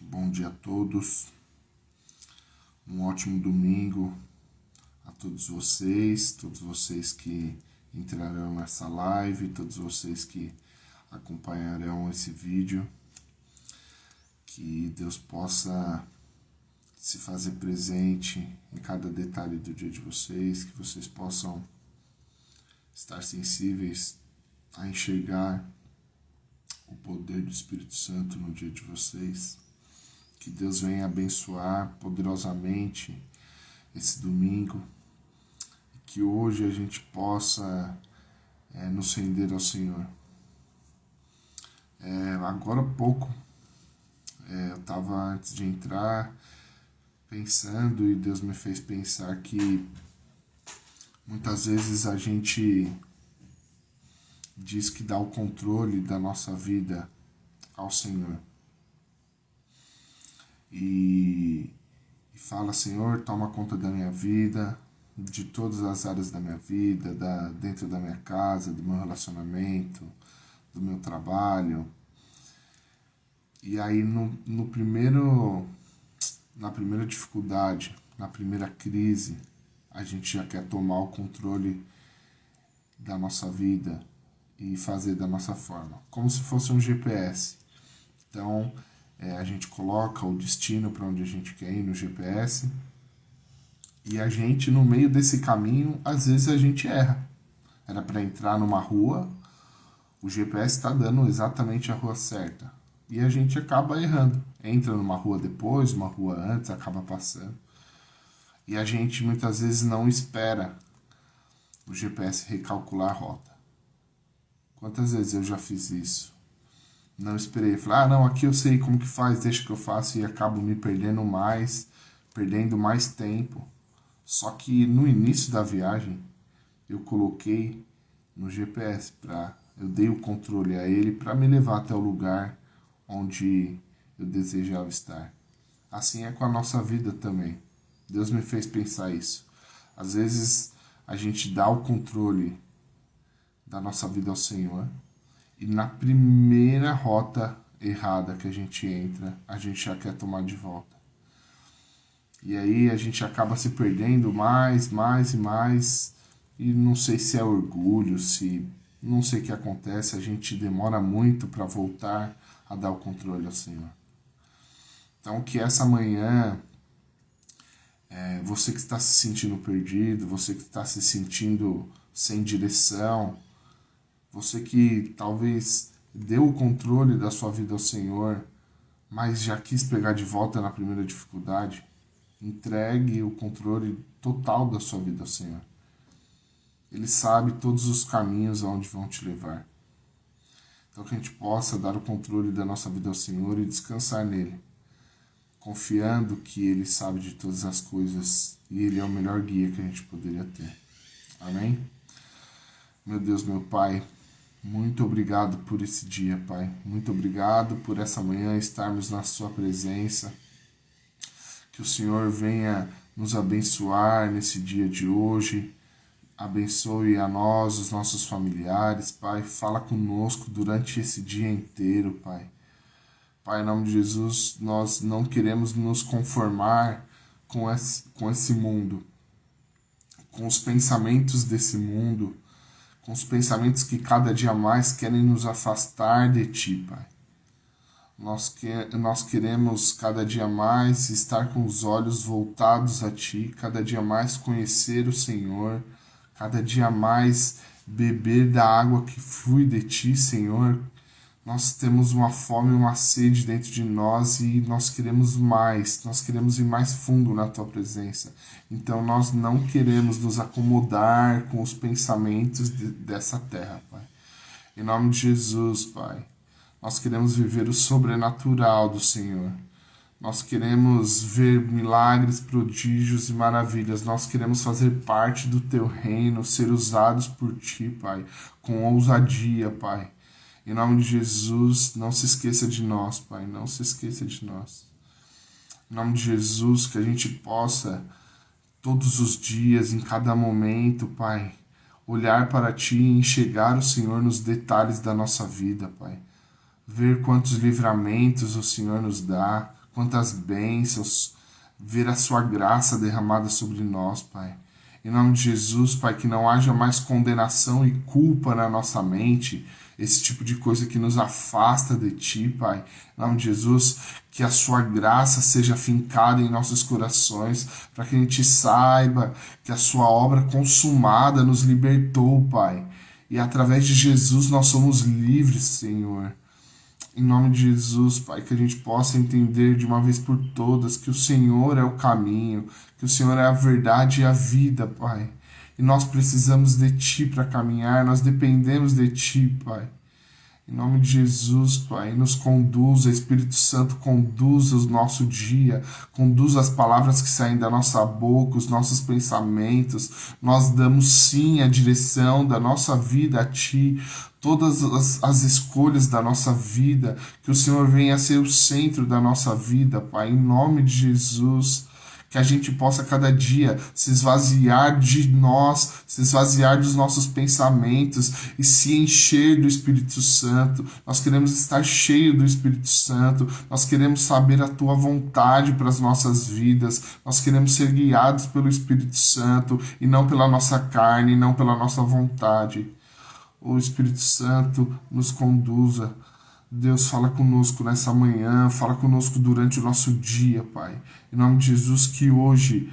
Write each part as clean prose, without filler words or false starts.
bom dia a todos, um ótimo domingo a todos vocês que entrarão nessa live, todos vocês que acompanharão esse vídeo, que Deus possa se fazer presente em cada detalhe do dia de vocês, que vocês possam estar sensíveis a enxergar o poder do Espírito Santo no dia de vocês. Que Deus venha abençoar poderosamente esse domingo. Que hoje a gente possa nos render ao Senhor. Agora há pouco, eu estava antes de entrar pensando, e Deus me fez pensar que muitas vezes a gente diz que dá o controle da nossa vida ao Senhor. E fala: Senhor, toma conta da minha vida, de todas as áreas da minha vida, dentro da minha casa, do meu relacionamento, do meu trabalho. E aí na primeira dificuldade, na primeira crise, a gente já quer tomar o controle da nossa vida e fazer da nossa forma, como se fosse um GPS. Então, a gente coloca o destino para onde a gente quer ir no GPS, e a gente, no meio desse caminho, às vezes a gente erra. Era para entrar numa rua, o GPS está dando exatamente a rua certa, e a gente acaba errando. Entra numa rua depois, uma rua antes, acaba passando. E a gente muitas vezes não espera o GPS recalcular a rota. Quantas vezes eu já fiz isso? Não esperei, falei: não, aqui eu sei como que faz, deixa que eu faço, e acabo me perdendo mais tempo. Só que no início da viagem, eu coloquei no GPS, eu dei o controle a ele para me levar até o lugar onde eu desejava estar. Assim é com a nossa vida também. Deus me fez pensar isso. Às vezes a gente dá o controle da nossa vida ao Senhor, e na primeira rota errada que a gente entra, a gente já quer tomar de volta. E aí a gente acaba se perdendo mais e mais, e não sei se é orgulho, não sei o que acontece, a gente demora muito para voltar a dar o controle ao Senhor. Então, que essa manhã, você que está se sentindo perdido, você que está se sentindo sem direção, você que talvez deu o controle da sua vida ao Senhor, mas já quis pegar de volta na primeira dificuldade, entregue o controle total da sua vida ao Senhor. Ele sabe todos os caminhos aonde vão te levar. Então, que a gente possa dar o controle da nossa vida ao Senhor e descansar nele, confiando que Ele sabe de todas as coisas e Ele é o melhor guia que a gente poderia ter. Amém? Meu Deus, meu Pai, muito obrigado por esse dia, Pai. Muito obrigado por essa manhã estarmos na Sua presença. Que o Senhor venha nos abençoar nesse dia de hoje. Abençoe a nós, os nossos familiares, Pai. Fala conosco durante esse dia inteiro, Pai. Pai, em nome de Jesus, nós não queremos nos conformar com esse mundo, com os pensamentos desse mundo, com os pensamentos que cada dia mais querem nos afastar de Ti, Pai. Nós queremos cada dia mais estar com os olhos voltados a Ti, cada dia mais conhecer o Senhor, cada dia mais beber da água que flui de Ti, Senhor. Nós temos uma fome e uma sede dentro de nós e nós queremos ir mais fundo na Tua presença. Então nós não queremos nos acomodar com os pensamentos dessa terra, Pai. Em nome de Jesus, Pai, nós queremos viver o sobrenatural do Senhor. Nós queremos ver milagres, prodígios e maravilhas. Nós queremos fazer parte do Teu reino, ser usados por Ti, Pai, com ousadia, Pai. Em nome de Jesus, não se esqueça de nós, Pai, não se esqueça de nós. Em nome de Jesus, que a gente possa, todos os dias, em cada momento, Pai, olhar para Ti e enxergar o Senhor nos detalhes da nossa vida, Pai. ver quantos livramentos o Senhor nos dá, quantas bênçãos, ver a sua graça derramada sobre nós, Pai. Em nome de Jesus, Pai, que não haja mais condenação e culpa na nossa mente, esse tipo de coisa que nos afasta de Ti, Pai. Em nome de Jesus, que a Sua graça seja fincada em nossos corações, para que a gente saiba que a Sua obra consumada nos libertou, Pai. E através de Jesus nós somos livres, Senhor. Em nome de Jesus, Pai, que a gente possa entender de uma vez por todas que o Senhor é o caminho, que o Senhor é a verdade e a vida, Pai. E nós precisamos de Ti para caminhar, nós dependemos de Ti, Pai. Em nome de Jesus, Pai, nos conduza, Espírito Santo, conduza o nosso dia, conduza as palavras que saem da nossa boca, os nossos pensamentos. Nós damos sim a direção da nossa vida a Ti, todas as escolhas da nossa vida, que o Senhor venha a ser o centro da nossa vida, Pai, em nome de Jesus. Que a gente possa cada dia se esvaziar de nós, se esvaziar dos nossos pensamentos e se encher do Espírito Santo. Nós queremos estar cheio do Espírito Santo, nós queremos saber a Tua vontade para as nossas vidas, nós queremos ser guiados pelo Espírito Santo e não pela nossa carne, não pela nossa vontade. O Espírito Santo nos conduza. Deus, fala conosco nessa manhã, fala conosco durante o nosso dia, Pai. Em nome de Jesus, que hoje,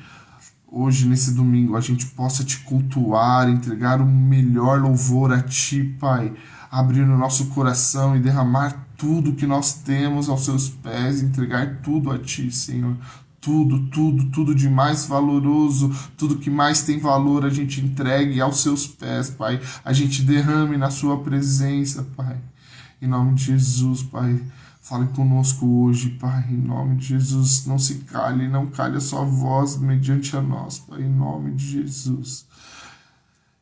nesse domingo, a gente possa Te cultuar, entregar o melhor louvor a Ti, Pai. Abrir o nosso coração e derramar tudo que nós temos aos Seus pés, entregar tudo a Ti, Senhor. Tudo de mais valoroso, tudo que mais tem valor, a gente entregue aos Seus pés, Pai. A gente derrame na Sua presença, Pai. Em nome de Jesus, Pai, fale conosco hoje, Pai, em nome de Jesus, não se cale, não cale a Sua voz mediante a nós, Pai, em nome de Jesus.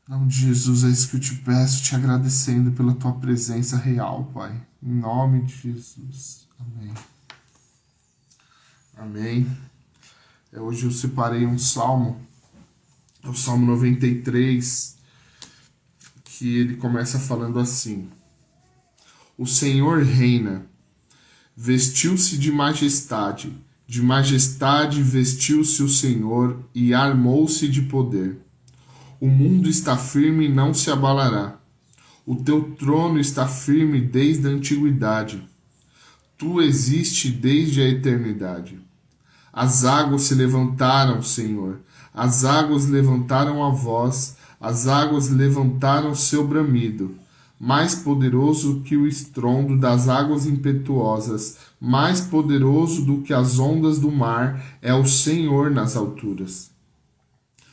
Em nome de Jesus, é isso que eu te peço, te agradecendo pela Tua presença real, Pai, em nome de Jesus. Amém. Amém. Hoje eu separei um salmo, é o Salmo 93, que ele começa falando assim: O Senhor reina, vestiu-se de majestade vestiu-se o Senhor e armou-se de poder. O mundo está firme e não se abalará. O teu trono está firme desde a antiguidade. Tu existes desde a eternidade. As águas se levantaram, Senhor, as águas levantaram a voz, as águas levantaram seu bramido. Mais poderoso que o estrondo das águas impetuosas, mais poderoso do que as ondas do mar, é o Senhor nas alturas.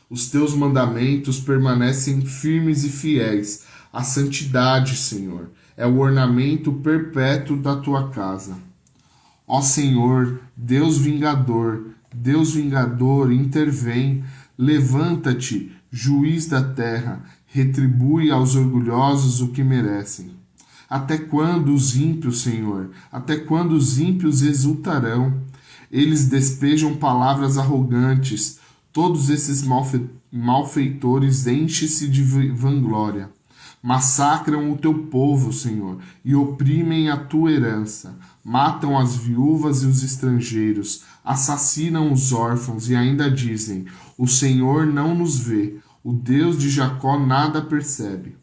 Os teus mandamentos permanecem firmes e fiéis. A santidade, Senhor, é o ornamento perpétuo da tua casa. Ó Senhor, Deus vingador, intervém. Levanta-te, juiz da terra, retribui aos orgulhosos o que merecem. Até quando os ímpios, Senhor, até quando os ímpios exultarão? Eles despejam palavras arrogantes. Todos esses malfeitores enchem-se de vanglória. Massacram o teu povo, Senhor, e oprimem a tua herança. Matam as viúvas e os estrangeiros, assassinam os órfãos e ainda dizem: o Senhor não nos vê, o Deus de Jacó nada percebe.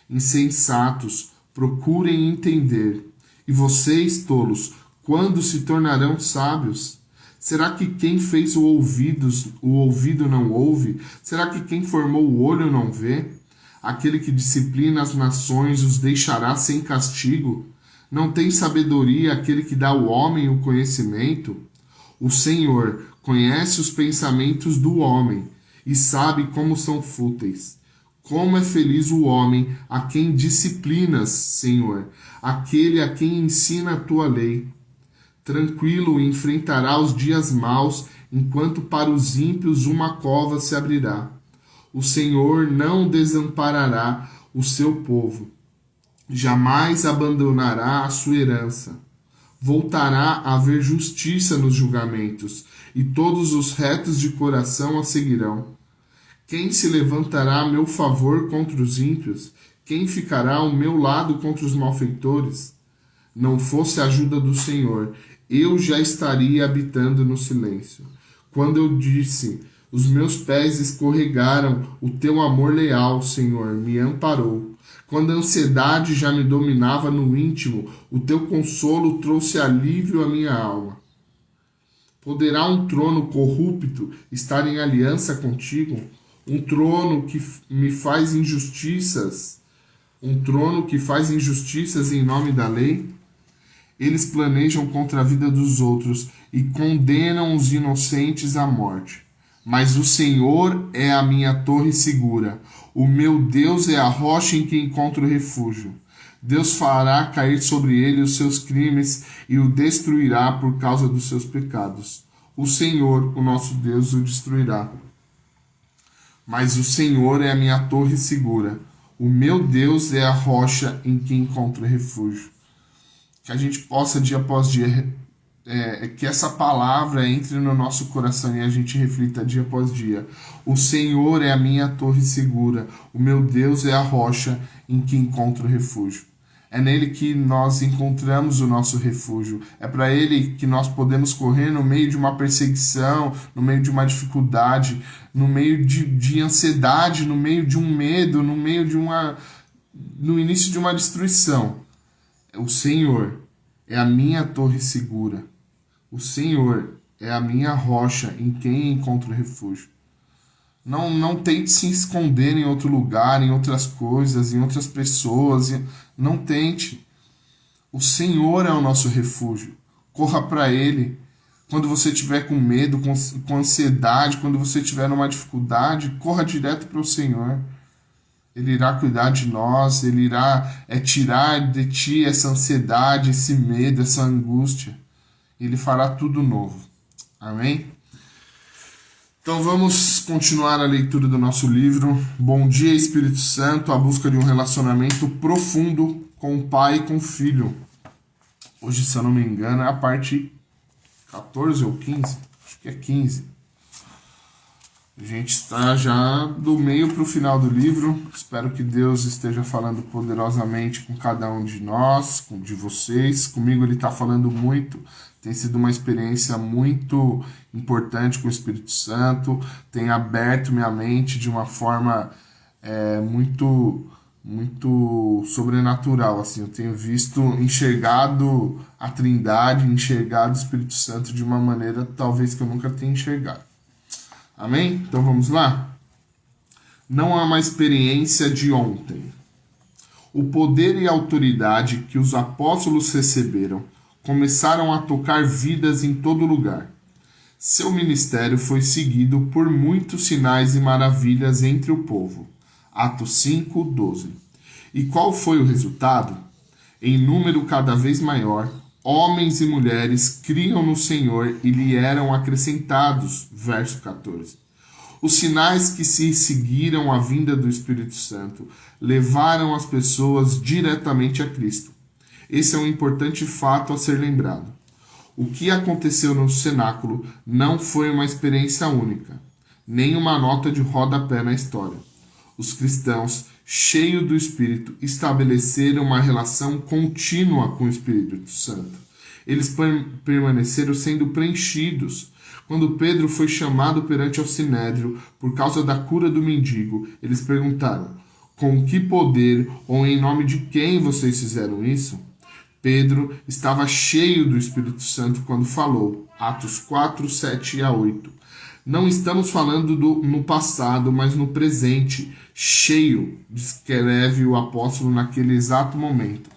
Insensatos, procurem entender. E vocês, tolos, quando se tornarão sábios? Será que quem fez o ouvido não ouve? Será que quem formou o olho não vê? Aquele que disciplina as nações os deixará sem castigo? Não tem sabedoria aquele que dá ao homem o conhecimento? O Senhor conhece os pensamentos do homem e sabe como são fúteis. Como é feliz o homem a quem disciplinas, Senhor, aquele a quem ensina a tua lei. Tranquilo enfrentará os dias maus, enquanto para os ímpios uma cova se abrirá. O Senhor não desamparará o seu povo, jamais abandonará a sua herança. Voltará a haver justiça nos julgamentos, e todos os retos de coração a seguirão. Quem se levantará a meu favor contra os ímpios? Quem ficará ao meu lado contra os malfeitores? não fosse a ajuda do Senhor, eu já estaria habitando no silêncio. Quando eu disse, os meus pés escorregaram, o teu amor leal, Senhor, me amparou. Quando a ansiedade já me dominava no íntimo, o teu consolo trouxe alívio à minha alma. Poderá um trono corrupto estar em aliança contigo? Um trono que me faz injustiças? Um trono que faz injustiças em nome da lei? Eles planejam contra a vida dos outros e condenam os inocentes à morte. Mas o Senhor é a minha torre segura. O meu Deus é a rocha em que encontro refúgio. Deus fará cair sobre ele os seus crimes e o destruirá por causa dos seus pecados. O Senhor, o nosso Deus, o destruirá. Mas o Senhor é a minha torre segura. O meu Deus é a rocha em que encontro refúgio. Que a gente possa, dia após dia, que essa palavra entre no nosso coração e a gente reflita dia após dia. O Senhor é a minha torre segura. O meu Deus é a rocha em que encontro refúgio. É nele que nós encontramos o nosso refúgio. É para ele que nós podemos correr no meio de uma perseguição, no meio de uma dificuldade, no meio de ansiedade, no meio de um medo, no início de uma destruição. O Senhor é a minha torre segura. O Senhor é a minha rocha em quem encontro refúgio. Não tente se esconder em outro lugar, em outras coisas, em outras pessoas. Não tente. O Senhor é o nosso refúgio. Corra para Ele. Quando você estiver com medo, com ansiedade, quando você estiver numa dificuldade, corra direto para o Senhor. Ele irá cuidar de nós, Ele irá tirar de ti essa ansiedade, esse medo, essa angústia. Ele fará tudo novo. Amém? Então vamos continuar a leitura do nosso livro. Bom dia, Espírito Santo, a busca de um relacionamento profundo com o Pai e com o Filho. Hoje, se eu não me engano, é a parte 14 ou 15? Acho que é 15. A gente está já do meio para o final do livro. Espero que Deus esteja falando poderosamente com cada um de nós, de vocês. Comigo Ele está falando muito. Tem sido uma experiência muito importante com o Espírito Santo. Tem aberto minha mente de uma forma muito sobrenatural. Assim, eu tenho enxergado a Trindade, enxergado o Espírito Santo de uma maneira talvez que eu nunca tenha enxergado. Amém? Então vamos lá? Não há uma experiência de ontem. O poder e a autoridade que os apóstolos receberam começaram a tocar vidas em todo lugar. Seu ministério foi seguido por muitos sinais e maravilhas entre o povo. Atos 5:12. E qual foi o resultado? Em número cada vez maior, homens e mulheres criam no Senhor e lhe eram acrescentados. Verso 14. Os sinais que se seguiram à vinda do Espírito Santo levaram as pessoas diretamente a Cristo. Esse é um importante fato a ser lembrado. O que aconteceu no cenáculo não foi uma experiência única, nem uma nota de rodapé na história. Os cristãos, cheios do Espírito, estabeleceram uma relação contínua com o Espírito Santo. Eles permaneceram sendo preenchidos. Quando Pedro foi chamado perante o Sinédrio por causa da cura do mendigo, eles perguntaram: com que poder ou em nome de quem vocês fizeram isso? Pedro estava cheio do Espírito Santo quando falou. Atos 4, 7 a 8. Não estamos falando no passado, mas no presente. Cheio, descreve o apóstolo naquele exato momento.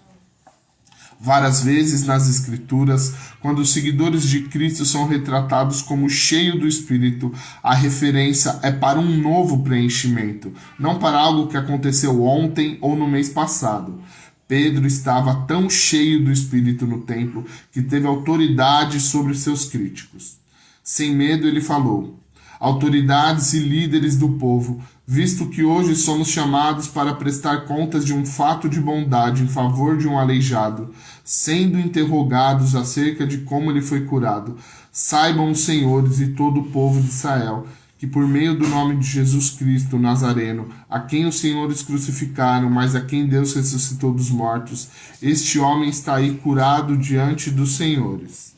Várias vezes nas Escrituras, quando os seguidores de Cristo são retratados como cheios do Espírito, a referência é para um novo preenchimento, não para algo que aconteceu ontem ou no mês passado. Pedro estava tão cheio do Espírito no templo que teve autoridade sobre seus críticos. Sem medo ele falou: autoridades e líderes do povo, visto que hoje somos chamados para prestar contas de um fato de bondade em favor de um aleijado, sendo interrogados acerca de como ele foi curado, saibam os senhores e todo o povo de Israel que por meio do nome de Jesus Cristo Nazareno, a quem os senhores crucificaram, mas a quem Deus ressuscitou dos mortos, este homem está aí curado diante dos senhores.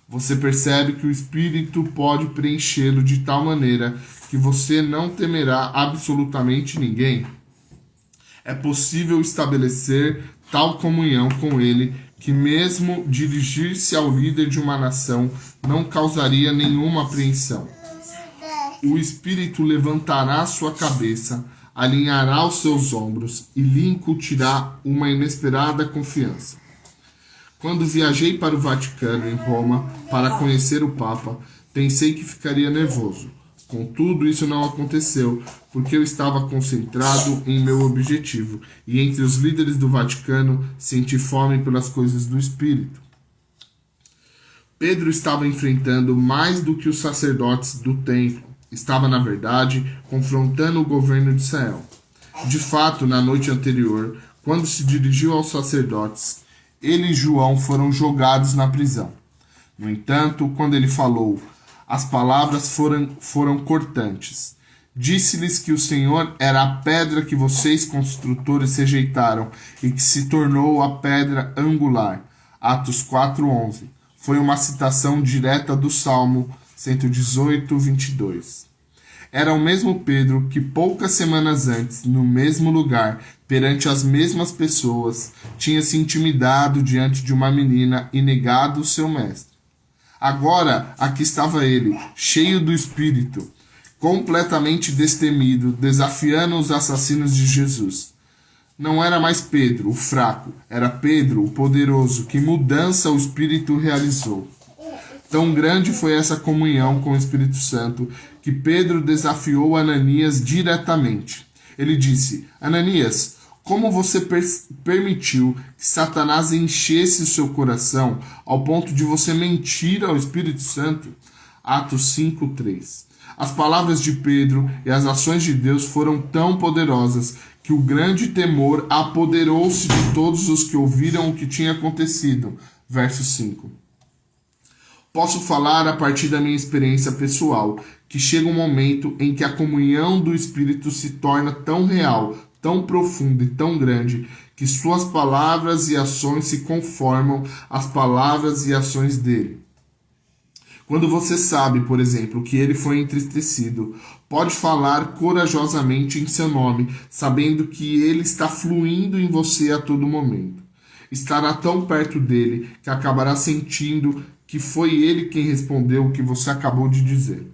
Você percebe que o Espírito pode preenchê-lo de tal maneira que você não temerá absolutamente ninguém? É possível estabelecer tal comunhão com ele que mesmo dirigir-se ao líder de uma nação não causaria nenhuma apreensão. O Espírito levantará sua cabeça, alinhará os seus ombros e lhe incutirá uma inesperada confiança. Quando viajei para o Vaticano, em Roma, para conhecer o Papa, pensei que ficaria nervoso. Contudo, isso não aconteceu, porque eu estava concentrado em meu objetivo, e entre os líderes do Vaticano senti fome pelas coisas do Espírito. Pedro estava enfrentando mais do que os sacerdotes do templo. Estava, na verdade, confrontando o governo de Israel. De fato, na noite anterior, quando se dirigiu aos sacerdotes, ele e João foram jogados na prisão. No entanto, quando ele falou, as palavras foram cortantes. Disse-lhes que o Senhor era a pedra que vocês, construtores, rejeitaram e que se tornou a pedra angular. Atos 4:11. Foi uma citação direta do Salmo 118, 22. Era o mesmo Pedro que poucas semanas antes, no mesmo lugar, perante as mesmas pessoas, tinha se intimidado diante de uma menina e negado o seu mestre. Agora, aqui estava ele, cheio do Espírito, completamente destemido, desafiando os assassinos de Jesus. Não era mais Pedro, o fraco, era Pedro, o poderoso. Que mudança o Espírito realizou! Tão grande foi essa comunhão com o Espírito Santo que Pedro desafiou Ananias diretamente. Ele disse: Ananias, como você permitiu que Satanás enchesse o seu coração ao ponto de você mentir ao Espírito Santo? Atos 5:3. As palavras de Pedro e as ações de Deus foram tão poderosas que o grande temor apoderou-se de todos os que ouviram o que tinha acontecido. Verso 5. Posso falar a partir da minha experiência pessoal que chega um momento em que a comunhão do Espírito se torna tão real, tão profunda e tão grande que suas palavras e ações se conformam às palavras e ações dele. Quando você sabe, por exemplo, que ele foi entristecido, pode falar corajosamente em seu nome, sabendo que ele está fluindo em você a todo momento. Estará tão perto dele que acabará sentindo que foi ele quem respondeu o que você acabou de dizer.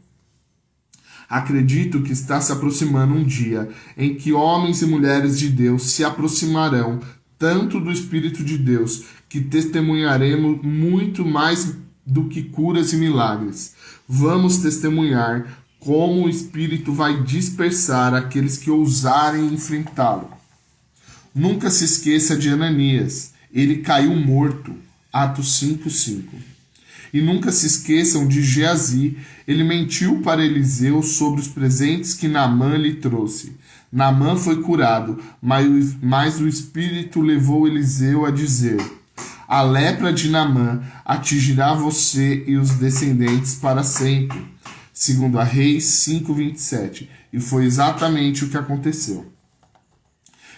Acredito que está se aproximando um dia em que homens e mulheres de Deus se aproximarão tanto do Espírito de Deus que testemunharemos muito mais do que curas e milagres. Vamos testemunhar como o Espírito vai dispersar aqueles que ousarem enfrentá-lo. Nunca se esqueça de Ananias. Ele caiu morto. Atos 5:5. E nunca se esqueçam de Geazi. Ele mentiu para Eliseu sobre os presentes que Naamã lhe trouxe. Naamã foi curado, mas o Espírito levou Eliseu a dizer: a lepra de Naamã atingirá você e os descendentes para sempre. Segundo a Reis 5:27. E foi exatamente o que aconteceu.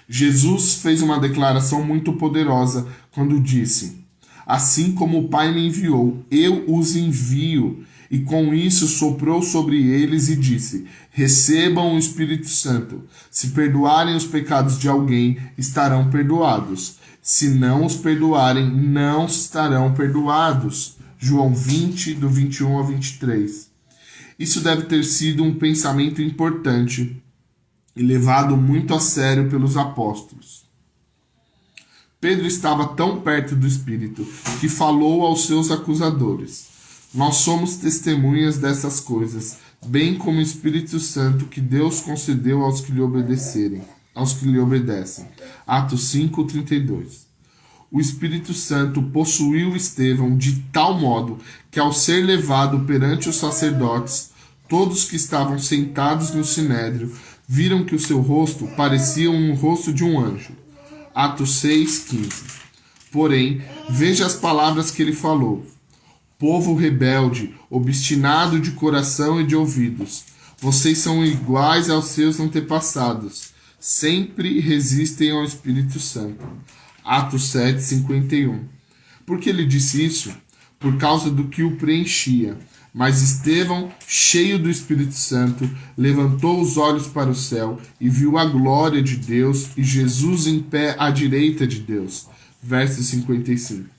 Jesus fez uma declaração muito poderosa quando disse: assim como o Pai me enviou, eu os envio. E com isso soprou sobre eles e disse: recebam o Espírito Santo. Se perdoarem os pecados de alguém, estarão perdoados. Se não os perdoarem, não estarão perdoados. João 20, do 21 ao 23. Isso deve ter sido um pensamento importante e levado muito a sério pelos apóstolos. Pedro estava tão perto do Espírito que falou aos seus acusadores: nós somos testemunhas dessas coisas, bem como o Espírito Santo que Deus concedeu aos que lhe obedecem. Atos 5:32. O Espírito Santo possuiu Estevão de tal modo que, ao ser levado perante os sacerdotes, todos que estavam sentados no sinédrio viram que o seu rosto parecia um rosto de um anjo. Atos 6:15. Porém, veja as palavras que ele falou: povo rebelde, obstinado de coração e de ouvidos, Vocês são iguais aos seus antepassados. Sempre resistem ao Espírito Santo. Atos 7:51. Por que ele disse isso? Por causa do que o preenchia. Mas Estevão, cheio do Espírito Santo, levantou os olhos para o céu e viu a glória de Deus e Jesus em pé à direita de Deus. Verso 55.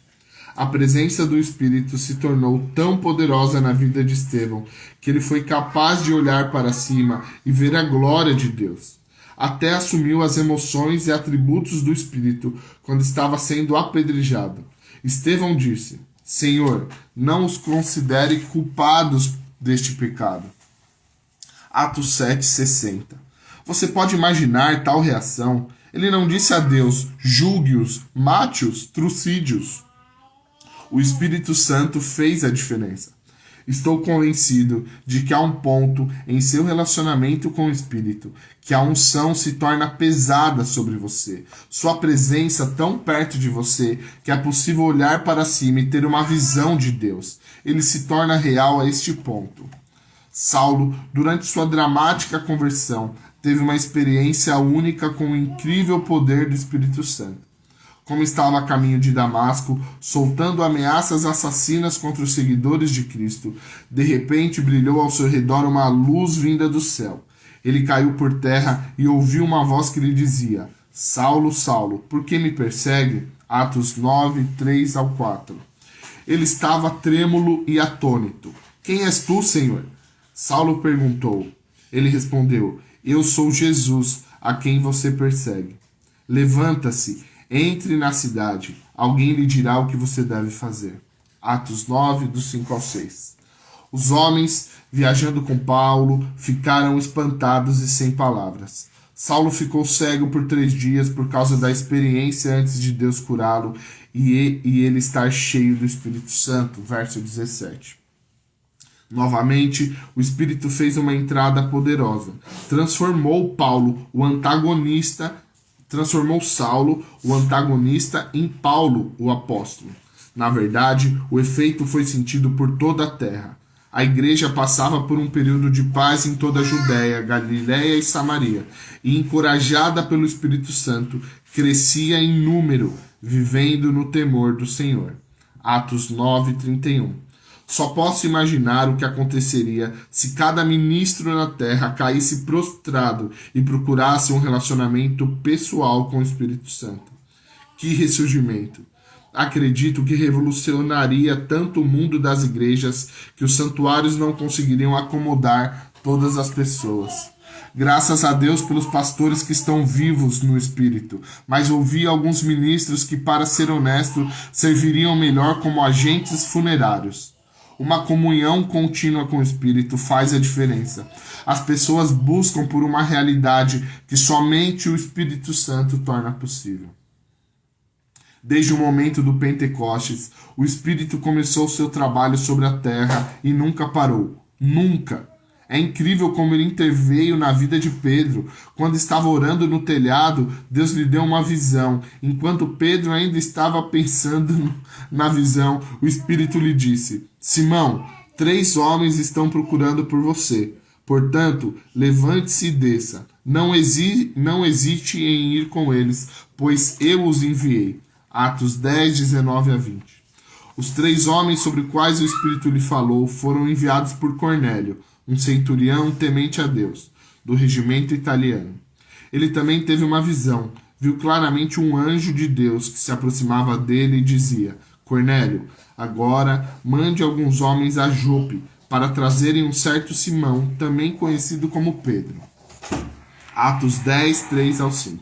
A presença do Espírito se tornou tão poderosa na vida de Estevão que ele foi capaz de olhar para cima e ver a glória de Deus. Até assumiu as emoções e atributos do Espírito quando estava sendo apedrejado. Estevão disse: Senhor, não os considere culpados deste pecado. Atos 7:60. Você pode imaginar tal reação? Ele não disse a Deus: julgue-os, mate-os, trucide-os. O Espírito Santo fez a diferença. Estou convencido de que há um ponto em seu relacionamento com o Espírito que a unção se torna pesada sobre você. Sua presença tão perto de você que é possível olhar para cima e ter uma visão de Deus. Ele se torna real a este ponto. Saulo, durante sua dramática conversão, teve uma experiência única com o incrível poder do Espírito Santo. Como estava a caminho de Damasco, soltando ameaças assassinas contra os seguidores de Cristo, de repente brilhou ao seu redor uma luz vinda do céu. Ele caiu por terra e ouviu uma voz que lhe dizia: Saulo, Saulo, por que me persegue? Atos 9:3-4. Ele estava trêmulo e atônito. Quem és tu, Senhor? Saulo perguntou. Ele respondeu: Eu sou Jesus, a quem você persegue. Levanta-se. Entre na cidade, alguém lhe dirá o que você deve fazer. Atos 9:5-6. Os homens, viajando com Paulo, ficaram espantados e sem palavras. Saulo ficou cego por 3 dias por causa da experiência antes de Deus curá-lo e ele estar cheio do Espírito Santo. Verso 17. Novamente, o Espírito fez uma entrada poderosa. Transformou Saulo, o antagonista, em Paulo, o apóstolo. Na verdade, o efeito foi sentido por toda a terra. A igreja passava por um período de paz em toda a Judéia, Galiléia e Samaria, e encorajada pelo Espírito Santo, crescia em número, vivendo no temor do Senhor. Atos 9:31. Só posso imaginar o que aconteceria se cada ministro na terra caísse prostrado e procurasse um relacionamento pessoal com o Espírito Santo. Que ressurgimento! Acredito que revolucionaria tanto o mundo das igrejas que os santuários não conseguiriam acomodar todas as pessoas. Graças a Deus pelos pastores que estão vivos no Espírito, mas ouvi alguns ministros que, para ser honesto, serviriam melhor como agentes funerários. Uma comunhão contínua com o Espírito faz a diferença. As pessoas buscam por uma realidade que somente o Espírito Santo torna possível. Desde o momento do Pentecostes, o Espírito começou seu trabalho sobre a terra e nunca parou. Nunca! É incrível como ele interveio na vida de Pedro. Quando estava orando no telhado, Deus lhe deu uma visão. Enquanto Pedro ainda estava pensando na visão, o Espírito lhe disse: Simão, 3 homens estão procurando por você. Portanto, levante-se e desça. Não hesite em ir com eles, pois eu os enviei. Atos 10:19-20. Os 3 homens sobre os quais o Espírito lhe falou foram enviados por Cornélio, um centurião temente a Deus, do regimento italiano. Ele também teve uma visão. Viu claramente um anjo de Deus que se aproximava dele e dizia: Cornélio, agora mande alguns homens a Jope para trazerem um certo Simão, também conhecido como Pedro. Atos 10:3-5.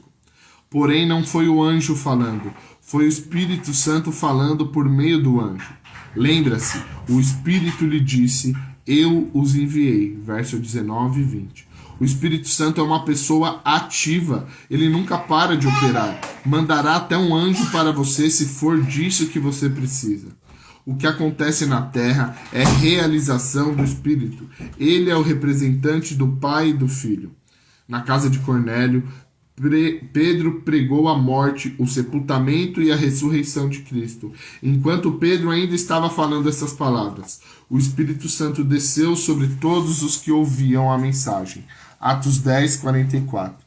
Porém não foi o anjo falando, foi o Espírito Santo falando por meio do anjo. Lembra-se, o Espírito lhe disse: Eu os enviei. Verso 19 e 20. O Espírito Santo é uma pessoa ativa. Ele nunca para de operar. Mandará até um anjo para você se for disso que você precisa. O que acontece na terra é realização do Espírito. Ele é o representante do Pai e do Filho. Na casa de Cornélio, Pedro pregou a morte, o sepultamento e a ressurreição de Cristo. Enquanto Pedro ainda estava falando essas palavras, o Espírito Santo desceu sobre todos os que ouviam a mensagem. Atos 10, 44.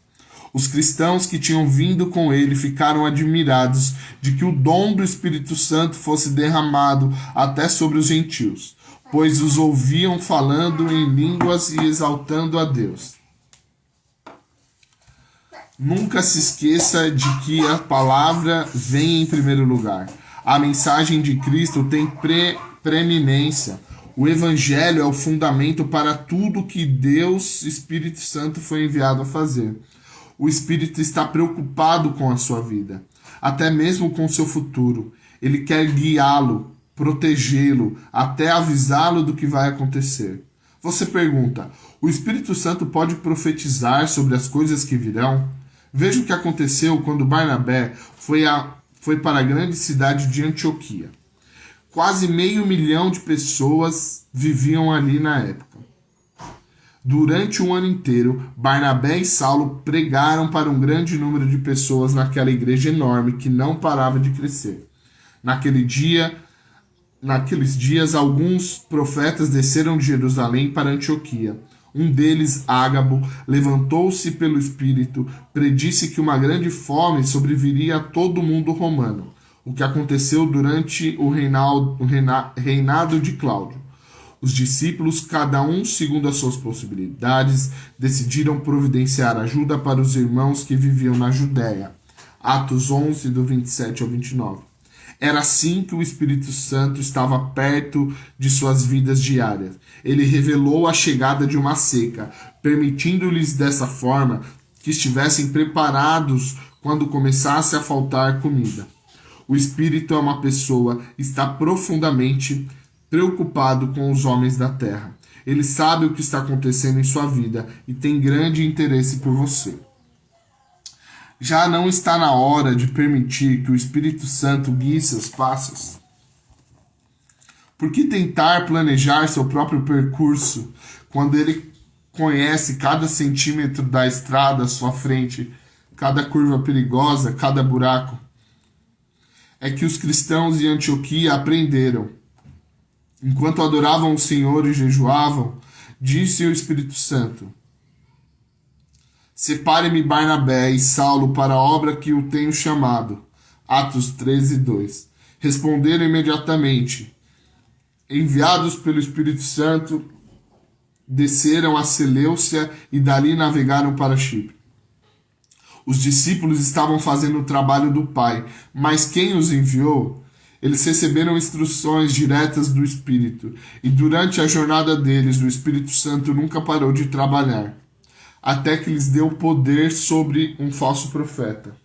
Os cristãos que tinham vindo com ele ficaram admirados de que o dom do Espírito Santo fosse derramado até sobre os gentios, pois os ouviam falando em línguas e exaltando a Deus. Nunca se esqueça de que a palavra vem em primeiro lugar. A mensagem de Cristo tem preeminência. O Evangelho é o fundamento para tudo que Deus, Espírito Santo, foi enviado a fazer. O Espírito está preocupado com a sua vida, até mesmo com o seu futuro. Ele quer guiá-lo, protegê-lo, até avisá-lo do que vai acontecer. Você pergunta, o Espírito Santo pode profetizar sobre as coisas que virão? Veja o que aconteceu quando Barnabé foi para a grande cidade de Antioquia. Quase 500 mil de pessoas viviam ali na época. Durante um ano inteiro, Barnabé e Saulo pregaram para um grande número de pessoas naquela igreja enorme que não parava de crescer. Naqueles dias, alguns profetas desceram de Jerusalém para Antioquia. Um deles, Ágabo, levantou-se pelo Espírito, predisse que uma grande fome sobreviria a todo o mundo romano, o que aconteceu durante o reinado de Cláudio. Os discípulos, cada um segundo as suas possibilidades, decidiram providenciar ajuda para os irmãos que viviam na Judéia. Atos 11, do 27 ao 29. Era assim que o Espírito Santo estava perto de suas vidas diárias. Ele revelou a chegada de uma seca, permitindo-lhes dessa forma que estivessem preparados quando começasse a faltar comida. O Espírito é uma pessoa, está profundamente preocupado com os homens da terra. Ele sabe o que está acontecendo em sua vida e tem grande interesse por você. Já não está na hora de permitir que o Espírito Santo guie seus passos? Por que tentar planejar seu próprio percurso quando ele conhece cada centímetro da estrada à sua frente, cada curva perigosa, cada buraco? É que os cristãos de Antioquia aprenderam. Enquanto adoravam o Senhor e jejuavam, disse o Espírito Santo: separe-me Barnabé e Saulo para a obra que o tenho chamado. Atos 13, 2. Responderam imediatamente. Enviados pelo Espírito Santo, desceram a Seleucia e dali navegaram para Chipre. Os discípulos estavam fazendo o trabalho do Pai, mas quem os enviou? Eles receberam instruções diretas do Espírito, e durante a jornada deles, o Espírito Santo nunca parou de trabalhar, até que lhes deu poder sobre um falso profeta.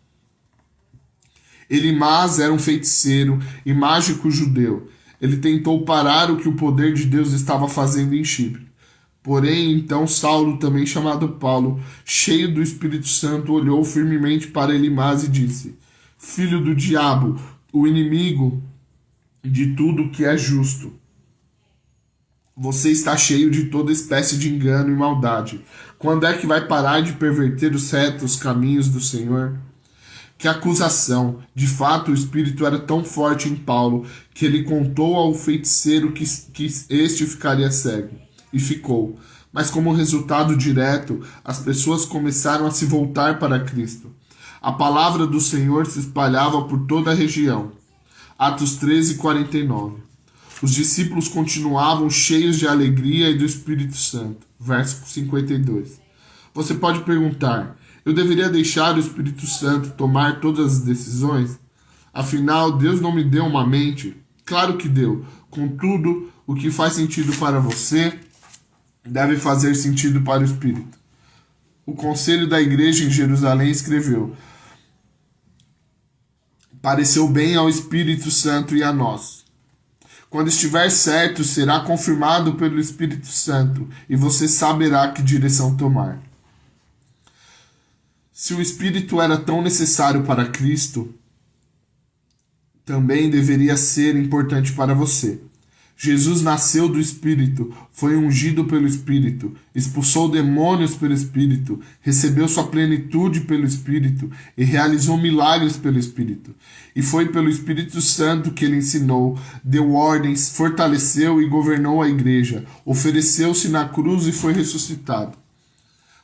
Elimás era um feiticeiro e mágico judeu. Ele tentou parar o que o poder de Deus estava fazendo em Chipre. Porém, então Saulo, também chamado Paulo, cheio do Espírito Santo, olhou firmemente para Elimás e disse: filho do diabo, o inimigo de tudo que é justo. Você está cheio de toda espécie de engano e maldade. Quando é que vai parar de perverter os retos caminhos do Senhor? Que acusação! De fato, o Espírito era tão forte em Paulo que ele contou ao feiticeiro que este ficaria cego. E ficou. Mas como resultado direto, as pessoas começaram a se voltar para Cristo. A palavra do Senhor se espalhava por toda a região. Atos 13, 49. Os discípulos continuavam cheios de alegria e do Espírito Santo. Verso 52. Você pode perguntar: eu deveria deixar o Espírito Santo tomar todas as decisões? Afinal, Deus não me deu uma mente? Claro que deu. Contudo, o que faz sentido para você deve fazer sentido para o Espírito. O conselho da igreja em Jerusalém escreveu: pareceu bem ao Espírito Santo e a nós. Quando estiver certo, será confirmado pelo Espírito Santo e você saberá que direção tomar. Se o Espírito era tão necessário para Cristo, também deveria ser importante para você. Jesus nasceu do Espírito, foi ungido pelo Espírito, expulsou demônios pelo Espírito, recebeu sua plenitude pelo Espírito e realizou milagres pelo Espírito. E foi pelo Espírito Santo que ele ensinou, deu ordens, fortaleceu e governou a igreja, ofereceu-se na cruz e foi ressuscitado.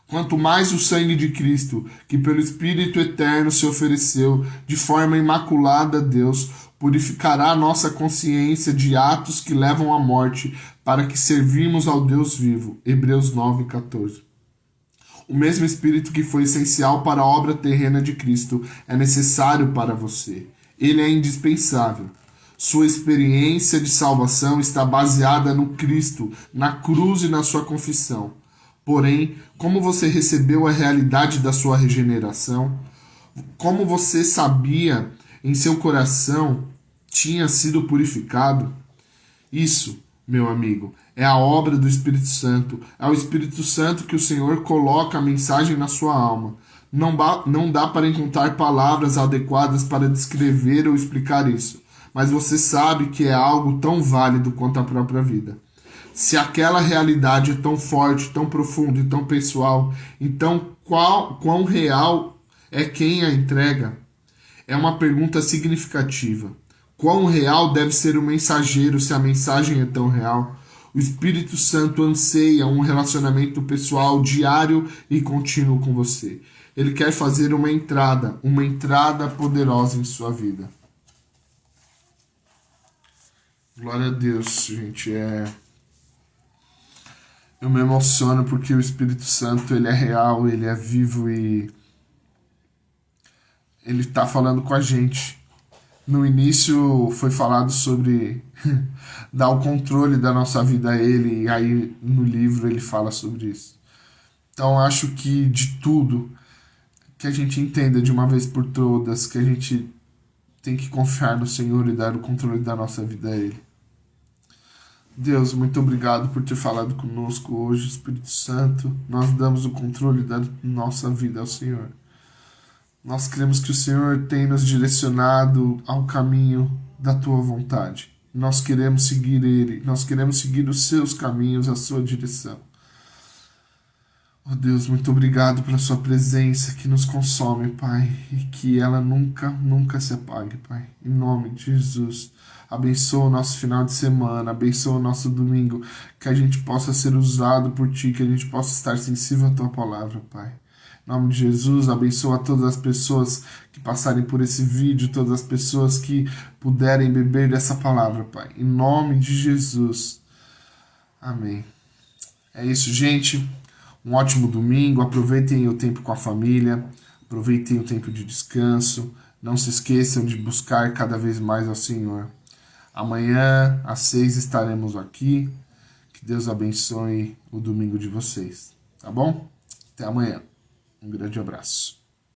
Quanto mais o sangue de Cristo, que pelo Espírito Eterno se ofereceu de forma imaculada a Deus, purificará nossa consciência de atos que levam à morte, para que servimos ao Deus vivo. Hebreus 9:14. O mesmo Espírito que foi essencial para a obra terrena de Cristo é necessário para você. Ele é indispensável. Sua experiência de salvação está baseada no Cristo, na cruz e na sua confissão. Porém, como você recebeu a realidade da sua regeneração, como você sabia em seu coração tinha sido purificado, isso, meu amigo, é a obra do Espírito Santo. É o Espírito Santo que o Senhor coloca a mensagem na sua alma. Não dá para encontrar palavras adequadas para descrever ou explicar isso, mas você sabe que é algo tão válido quanto a própria vida. Se aquela realidade é tão forte, tão profunda e tão pessoal, então quão real é quem a entrega? É uma pergunta significativa. Quão real deve ser o mensageiro se a mensagem é tão real? O Espírito Santo anseia um relacionamento pessoal diário e contínuo com você. Ele quer fazer uma entrada poderosa em sua vida. Glória a Deus, gente. Eu me emociono porque o Espírito Santo, ele é real, ele é vivo e ele está falando com a gente. No início foi falado sobre dar o controle da nossa vida a ele, e aí no livro ele fala sobre isso. Então acho que de tudo, que a gente entenda de uma vez por todas que a gente tem que confiar no Senhor e dar o controle da nossa vida a ele. Deus, muito obrigado por ter falado conosco hoje, Espírito Santo. Nós damos o controle da nossa vida ao Senhor. Nós cremos que o Senhor tem nos direcionado ao caminho da Tua vontade. Nós queremos seguir Ele, nós queremos seguir os Seus caminhos, a Sua direção. Oh Deus, muito obrigado pela Sua presença que nos consome, Pai, e que ela nunca se apague, Pai. Em nome de Jesus. Abençoa o nosso final de semana, abençoa o nosso domingo, que a gente possa ser usado por Ti, que a gente possa estar sensível à Tua palavra, Pai. Em nome de Jesus, abençoa todas as pessoas que passarem por esse vídeo, todas as pessoas que puderem beber dessa palavra, Pai. Em nome de Jesus. Amém. É isso, gente. Um ótimo domingo. Aproveitem o tempo com a família. Aproveitem o tempo de descanso. Não se esqueçam de buscar cada vez mais ao Senhor. Amanhã, às 6, estaremos aqui. Que Deus abençoe o domingo de vocês. Tá bom? Até amanhã. Um grande abraço.